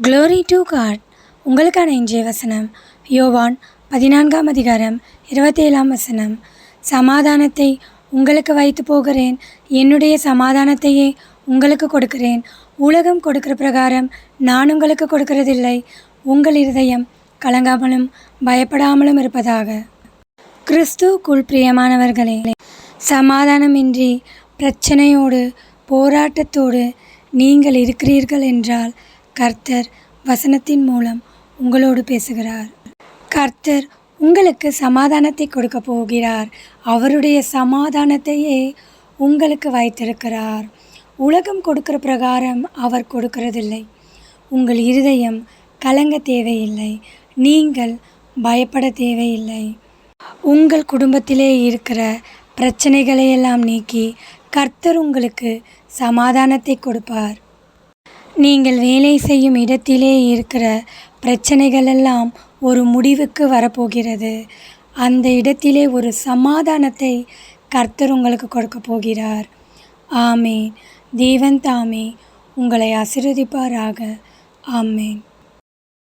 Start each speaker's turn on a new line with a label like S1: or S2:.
S1: Glory to God. உங்களுக்கான இன்றைய வசனம் யோவான் 14ஆம் அதிகாரம் 27ஆம் வசனம். சமாதானத்தை உங்களுக்கு வைத்து போகிறேன், என்னுடைய சமாதானத்தையே உங்களுக்கு கொடுக்கிறேன். உலகம் கொடுக்கிற பிரகாரம் நான் உங்களுக்கு கொடுக்கிறதில்லை. உங்கள் இருதயம் கலங்காமலும் பயப்படாமலும் இருப்பதாக. கிறிஸ்துவுக்குள் பிரியமானவர்களே, சமாதானமின்றி பிரச்சனையோடு போராட்டத்தோடு நீங்கள் இருக்கிறீர்கள் என்றால் கர்த்தர் வசனத்தின் மூலம் உங்களோடு பேசுகிறார். கர்த்தர் உங்களுக்கு சமாதானத்தை கொடுக்க போகிறார். அவருடைய சமாதானத்தையே உங்களுக்கு வைத்திருக்கிறார். உலகம் கொடுக்கிற பிரகாரம் அவர் கொடுக்கிறதில்லை. உங்கள் இருதயம் கலங்க தேவையில்லை. நீங்கள் பயப்பட தேவையில்லை. உங்கள் குடும்பத்திலே இருக்கிற பிரச்சனைகளையெல்லாம் நீக்கி கர்த்தர் உங்களுக்கு சமாதானத்தை கொடுப்பார். நீங்கள் வேலை செய்யும் இடத்திலே இருக்கிற பிரச்சனைகளெல்லாம் ஒரு முடிவுக்கு வரப்போகிறது. அந்த இடத்திலே ஒரு சமாதானத்தை கர்த்தர் உங்களுக்கு கொடுக்க போகிறார். ஆமேன். தேவன் தாமே உங்களை ஆசீர்வதிப்பாராக. ஆமேன்.